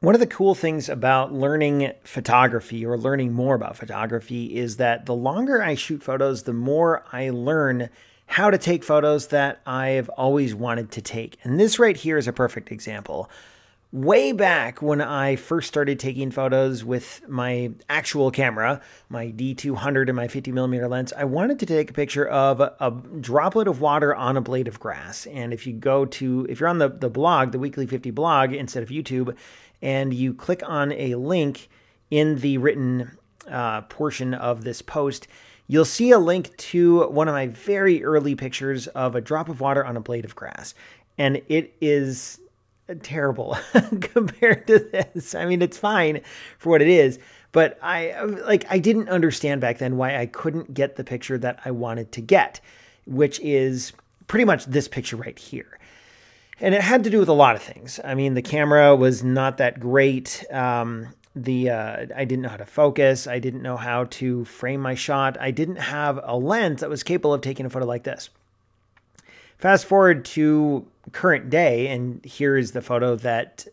One of the cool things about learning photography or learning more about photography is that the longer I shoot photos, the more I learn how to take photos that I've always wanted to take. And this right here is a perfect example. Way back when I first started taking photos with my actual camera, my D750 and my 50mm lens, I wanted to take a picture of a droplet of water on a blade of grass. And if you're on the blog, the Weekly 50 blog, instead of YouTube, and you click on a link in the written portion of this post, you'll see a link to one of my very early pictures of a drop of water on a blade of grass. And it is terrible compared to this. I mean, it's fine for what it is, but I didn't understand back then why I couldn't get the picture that I wanted to get, which is pretty much this picture right here. And it had to do with a lot of things. I mean, the camera was not that great. I didn't know how to focus. I didn't know how to frame my shot. I didn't have a lens that was capable of taking a photo like this. Fast forward to current day, and here is the photo that,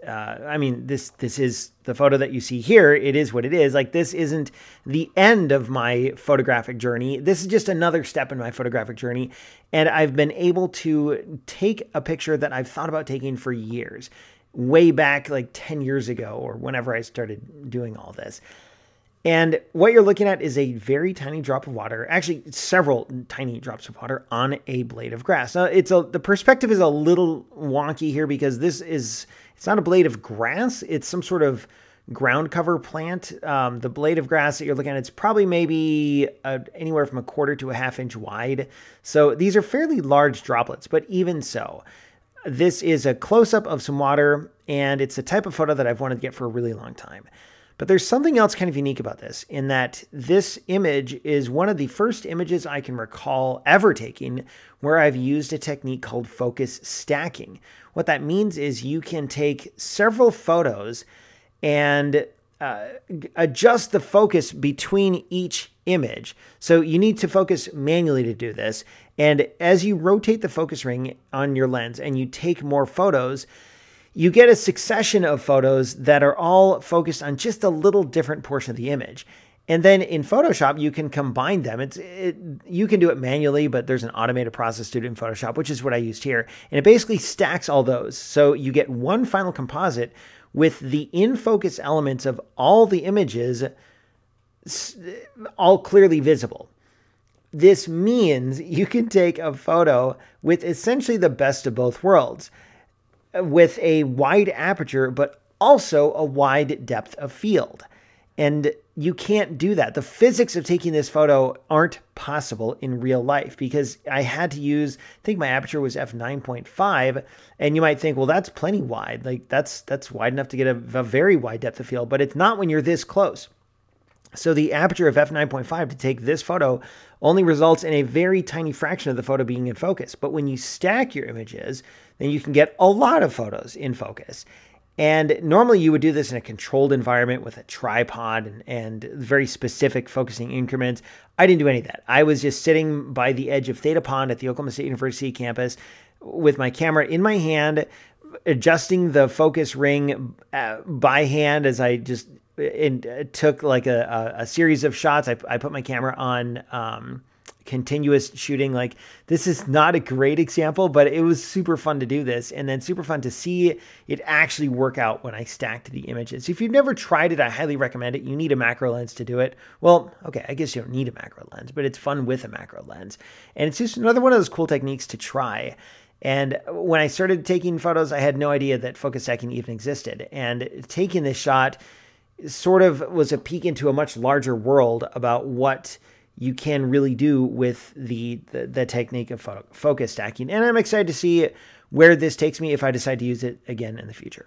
this is the photo that you see here. It is what it is. Like, this isn't the end of my photographic journey. This is just another step in my photographic journey. And I've been able to take a picture that I've thought about taking for years, way back like 10 years ago, or whenever I started doing all this. And what you're looking at is a very tiny drop of water, actually several tiny drops of water on a blade of grass. Now, the perspective is a little wonky here because it's not a blade of grass. It's some sort of ground cover plant. The blade of grass that you're looking at, it's probably maybe anywhere from 1/4 to 1/2 inch wide. So these are fairly large droplets, but even so, this is a close-up of some water, and it's the type of photo that I've wanted to get for a really long time. But there's something else kind of unique about this, in that this image is one of the first images I can recall ever taking where I've used a technique called focus stacking. What that means is you can take several photos and adjust the focus between each image. So you need to focus manually to do this. And as you rotate the focus ring on your lens and you take more photos, you get a succession of photos that are all focused on just a little different portion of the image. And then in Photoshop, you can combine them. You can do it manually, but there's an automated process to do it in Photoshop, which is what I used here. And it basically stacks all those. So you get one final composite with the in-focus elements of all the images all clearly visible. This means you can take a photo with essentially the best of both worlds, with a wide aperture, but also a wide depth of field. And you can't do that. The physics of taking this photo aren't possible in real life because I had to use, I think my aperture was f9.5, and you might think, well, that's plenty wide. Like that's wide enough to get a very wide depth of field, but it's not when you're this close. So the aperture of f9.5 to take this photo only results in a very tiny fraction of the photo being in focus. But when you stack your images, then you can get a lot of photos in focus. And normally you would do this in a controlled environment with a tripod and very specific focusing increments. I didn't do any of that. I was just sitting by the edge of Theta Pond at the Oklahoma State University campus with my camera in my hand, adjusting the focus ring by hand as I just took like a series of shots. I put my camera on continuous shooting. Like, this is not a great example, but it was super fun to do this, and then super fun to see it actually work out when I stacked the images. If you've never tried it, I highly recommend it. You need a macro lens to do it. Well, okay, I guess you don't need a macro lens, but it's fun with a macro lens. And it's just another one of those cool techniques to try. And when I started taking photos, I had no idea that focus stacking even existed. And taking this shot sort of was a peek into a much larger world about what you can really do with the technique of focus stacking. And I'm excited to see where this takes me if I decide to use it again in the future.